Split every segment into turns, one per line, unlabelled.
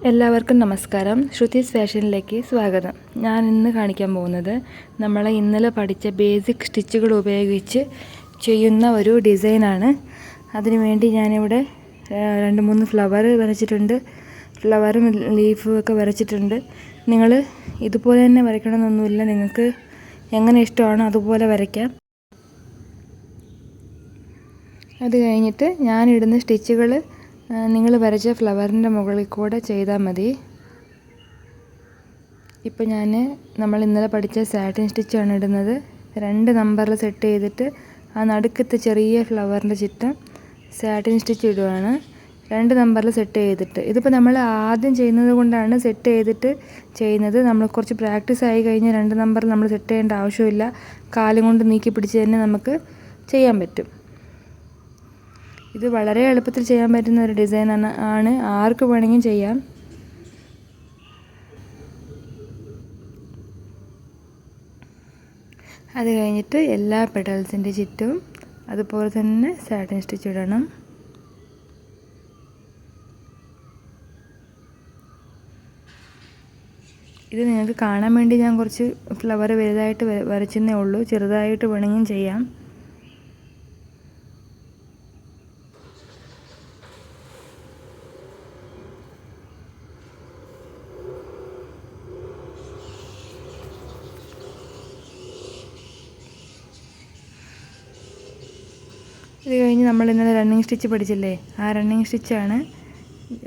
എല്ലാവർക്കും നമസ്കാരം. ശ്രുതീസ് ഫാഷനിലേക്ക് സ്വാഗതം. ഞാൻ ഇന്ന് കാണിക്കാൻ പോകുന്നത് നമ്മൾ ഇന്നലെ പഠിച്ച ബേസിക് സ്റ്റിച്ചുകൾ ഉപയോഗിച്ച് ചെയ്യുന്ന ഒരു ഡിസൈനാണ്. അതിനുവേണ്ടി ഞാനിവിടെ 2-3 ഫ്ലവർ വരച്ചിട്ടുണ്ട്. ഫ്ലവറും ലീഫും ഒക്കെ വരച്ചിട്ടുണ്ട്. നിങ്ങൾ ഇതുപോലെ തന്നെ വരയ്ക്കണമെന്നൊന്നുമില്ല, നിങ്ങൾക്ക് എങ്ങനെ ഇഷ്ടമാണോ അതുപോലെ വരയ്ക്കാം. അത് കഴിഞ്ഞിട്ട് ഞാനിടുന്ന സ്റ്റിച്ചുകൾ നിങ്ങൾ വരച്ച ഫ്ലവറിൻ്റെ മുകളിൽ കൂടെ ചെയ്താൽ മതി. ഇപ്പോൾ നമ്മൾ ഇന്നലെ പഠിച്ച സാറ്റിൻ സ്റ്റിച്ചാണ് ഇടുന്നത്. 2 നമ്പറിൽ സെറ്റ് ചെയ്തിട്ട് ആ നടുക്കത്തെ ചെറിയ ഫ്ലവറിൻ്റെ ചുറ്റും സാറ്റിൻ സ്റ്റിച്ച് ഇടുകയാണ്. 2 നമ്പറിൽ സെറ്റ് ചെയ്തിട്ട്. ഇതിപ്പോൾ നമ്മൾ ആദ്യം ചെയ്യുന്നത് കൊണ്ടാണ് സെറ്റ് ചെയ്തിട്ട് ചെയ്യുന്നത്. നമ്മൾ കുറച്ച് പ്രാക്ടീസ് ആയി കഴിഞ്ഞാൽ 2 നമ്പറിൽ നമ്മൾ സെറ്റ് ചെയ്യേണ്ട ആവശ്യമില്ല. കാലും കൊണ്ട് നീക്കി പിടിച്ച് തന്നെ നമുക്ക് ചെയ്യാൻ പറ്റും. ഇത് വളരെ എളുപ്പത്തിൽ ചെയ്യാൻ പറ്റുന്ന ഒരു ഡിസൈൻ ആണ്. ആർക്ക് വേണമെങ്കിലും ചെയ്യാം. അത് കഴിഞ്ഞിട്ട് എല്ലാ പെഡൽസിൻ്റെ ചുറ്റും അതുപോലെ തന്നെ സാറ്റിൻ സ്റ്റിച്ച് ഇടണം. ഇത് നിങ്ങൾക്ക് കാണാൻ വേണ്ടി ഞാൻ കുറച്ച് ഫ്ലവർ വലുതായിട്ട് വരച്ചെന്നേ ഉള്ളൂ. ചെറുതായിട്ട് വേണമെങ്കിലും ചെയ്യാം. ഇത് കഴിഞ്ഞ് നമ്മൾ ഇന്നലെ റണ്ണിങ് സ്റ്റിച്ച് പഠിച്ചില്ലേ, ആ റണ്ണിങ് സ്റ്റിച്ചാണ്.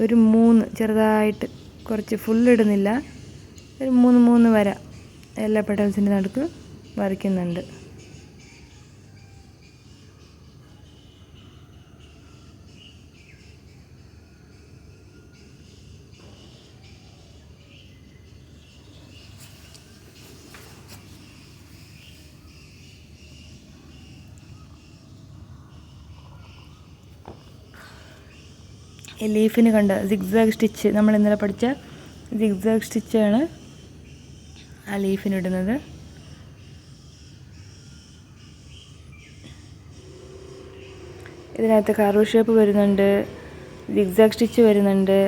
ഒരു 3 ചെറുതായിട്ട്, കുറച്ച് ഫുൾ ഇടുന്നില്ല, ഒരു 3 വര എല്ലാ പെഡൽസിൻ്റെ നടുക്ക് വരയ്ക്കുന്നുണ്ട്. ഈ ലീഫിന് കണ്ട സിഗ്സാഗ് സ്റ്റിച്ച്, നമ്മൾ ഇന്നലെ പഠിച്ച സിഗ്സാഗ് സ്റ്റിച്ചാണ് ആ ലീഫിനിടുന്നത്. ഇതിനകത്ത് കർവ് ഷേപ്പ് വരുന്നുണ്ട്, സിഗ്സാഗ് സ്റ്റിച്ച് വരുന്നുണ്ട്,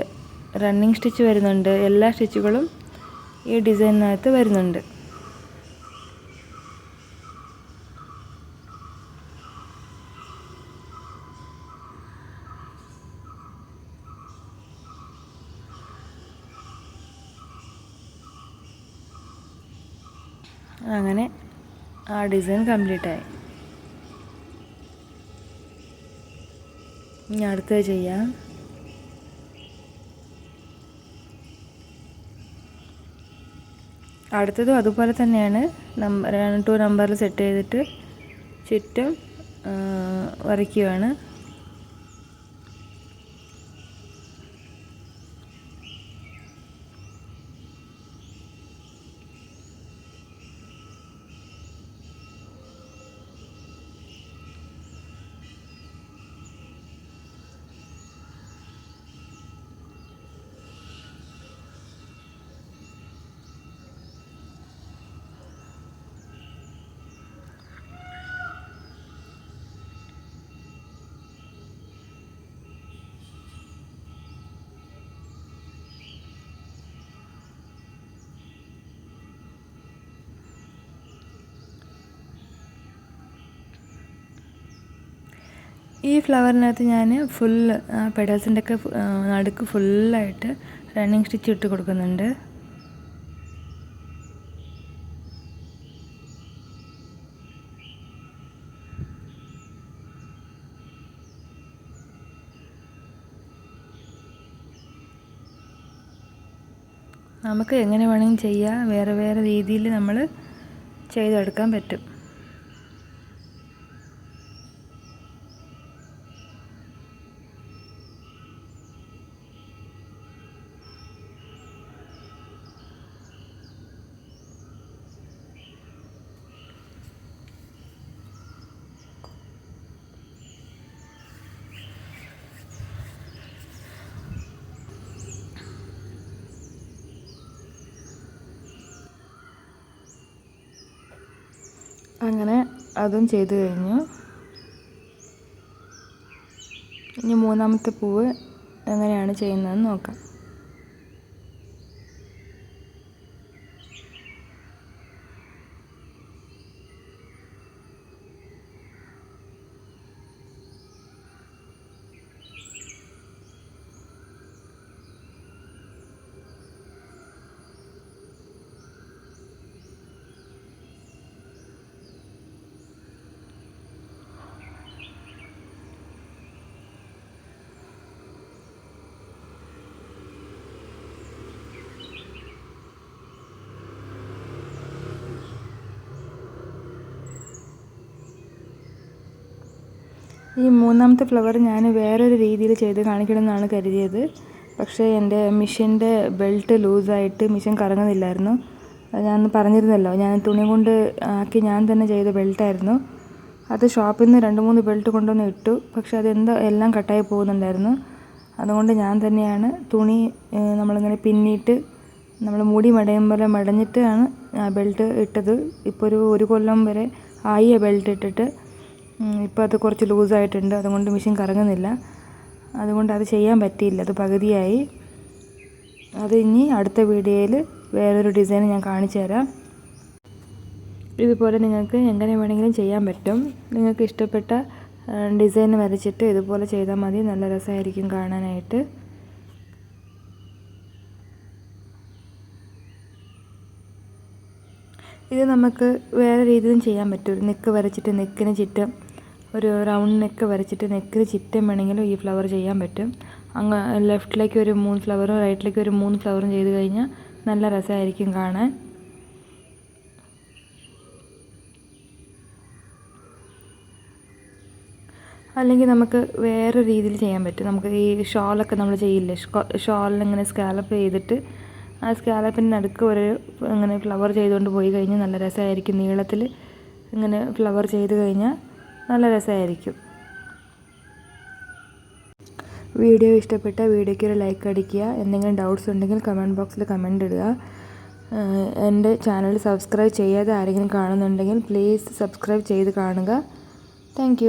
റണ്ണിങ് സ്റ്റിച്ച് വരുന്നുണ്ട്. എല്ലാ സ്റ്റിച്ചുകളും ഈ ഡിസൈനിനകത്ത് വരുന്നുണ്ട്. അങ്ങനെ ആ ഡിസൈൻ കംപ്ലീറ്റായി. ഇനി അടുത്തത് ചെയ്യാം. അടുത്തതും അതുപോലെ തന്നെയാണ്. 2 നമ്പറിൽ സെറ്റ് ചെയ്തിട്ട് ചുറ്റും വരയ്ക്കുകയാണ്. ഈ ഫ്ലവറിനകത്ത് ഞാൻ ഫുള്ള് പെഡൽസിൻ്റെ ഒക്കെ നടുക്ക് ഫുള്ളായിട്ട് റണ്ണിങ് സ്റ്റിച്ച് ഇട്ട് കൊടുക്കുന്നുണ്ട്. നമുക്ക് എങ്ങനെ വേണമെങ്കിലും ചെയ്യാം. വേറെ വേറെ രീതിയിൽ നമ്മൾ ചെയ്തെടുക്കാൻ പറ്റും. അങ്ങനെ അതും ചെയ്തു കഴിഞ്ഞു. ഇനി 3ാമത്തെ പൂവ് എങ്ങനെയാണ് ചെയ്യുന്നതെന്ന് നോക്കാം. ഈ മൂന്നാമത്തെ ഫ്ലവർ ഞാൻ വേറൊരു രീതിയിൽ ചെയ്ത് കാണിക്കണമെന്നാണ് കരുതിയത്. പക്ഷേ എൻ്റെ മെഷീൻ്റെ ബെൽറ്റ് ലൂസായിട്ട് മെഷീൻ കറങ്ങുന്നില്ലായിരുന്നു. അത് ഞാൻ പറഞ്ഞിരുന്നല്ലോ, ഞാൻ തുണി കൊണ്ട് ആക്കി ഞാൻ തന്നെ ചെയ്ത ബെൽറ്റായിരുന്നു. അത് ഷോപ്പിൽ നിന്ന് 2-3 ബെൽറ്റ് കൊണ്ടുവന്ന് ഇട്ടു. പക്ഷെ അതെന്തോ എല്ലാം കട്ടായി പോകുന്നുണ്ടായിരുന്നു. അതുകൊണ്ട് ഞാൻ തന്നെയാണ് തുണി നമ്മളിങ്ങനെ പിന്നിയിട്ട് നമ്മൾ മുടി മടയും പോലെ മടഞ്ഞിട്ടാണ് ആ ബെൽറ്റ് ഇട്ടത്. ഇപ്പോൾ ഒരു കൊല്ലം വരെ ആയി ആ ബെൽറ്റ് ഇട്ടിട്ട്. ഇപ്പോൾ അത് കുറച്ച് ലൂസായിട്ടുണ്ട്, അതുകൊണ്ട് മെഷീൻ കറങ്ങുന്നില്ല. അതുകൊണ്ട് അത് ചെയ്യാൻ പറ്റിയില്ല, അത് പകുതിയായി. അത് ഇനി അടുത്ത വീഡിയോയിൽ വേറൊരു ഡിസൈൻ ഞാൻ കാണിച്ചു തരാം. ഇതുപോലെ നിങ്ങൾക്ക് എങ്ങനെ വേണമെങ്കിലും ചെയ്യാൻ പറ്റും. നിങ്ങൾക്ക് ഇഷ്ടപ്പെട്ട ഡിസൈൻ വരച്ചിട്ട് ഇതുപോലെ ചെയ്താൽ മതി. നല്ല രസമായിരിക്കും കാണാനായിട്ട്. ഇത് നമുക്ക് വേറെ രീതിയിലും ചെയ്യാൻ പറ്റും. ഒരു നെക്ക് വരച്ചിട്ട് നെക്കിന് ചുറ്റും ഒരു റൗണ്ട് നെക്ക് വരച്ചിട്ട് നെക്കിന് ചുറ്റും വേണമെങ്കിലും ഈ ഫ്ലവർ ചെയ്യാൻ പറ്റും. അങ്ങ് ലെഫ്റ്റിലേക്ക് ഒരു 3 ഫ്ലവറും റൈറ്റിലേക്ക് ഒരു 3 ഫ്ലവറും ചെയ്ത് കഴിഞ്ഞാൽ നല്ല രസമായിരിക്കും കാണാൻ. അല്ലെങ്കിൽ നമുക്ക് വേറെ രീതിയിൽ ചെയ്യാൻ പറ്റും. നമുക്ക് ഈ ഷോളൊക്കെ നമ്മൾ ചെയ്യില്ലേ, ഷോളിലിങ്ങനെ സ്കാലപ്പ് ചെയ്തിട്ട് ആ സ്കാലപ്പിൻ്റെ നടുക്ക് ഒരു ഇങ്ങനെ ഫ്ലവർ ചെയ്തുകൊണ്ട് പോയി കഴിഞ്ഞാൽ നല്ല രസമായിരിക്കും. നീളത്തിൽ ഇങ്ങനെ ഫ്ലവർ ചെയ്ത് കഴിഞ്ഞാൽ നല്ല രസമായിരിക്കും. വീഡിയോ ഇഷ്ടപ്പെട്ട വീഡിയോയ്ക്ക് ഒരു ലൈക്ക് അടിക്കുക. എന്തെങ്കിലും ഡൗട്ട്സ് ഉണ്ടെങ്കിൽ കമൻറ്റ് ബോക്സിൽ കമൻറ്റ് ഇടുക. എൻ്റെ ചാനൽ സബ്സ്ക്രൈബ് ചെയ്യാതെ ആരെങ്കിലും കാണുന്നുണ്ടെങ്കിൽ പ്ലീസ് സബ്സ്ക്രൈബ് ചെയ്ത് കാണുക. താങ്ക്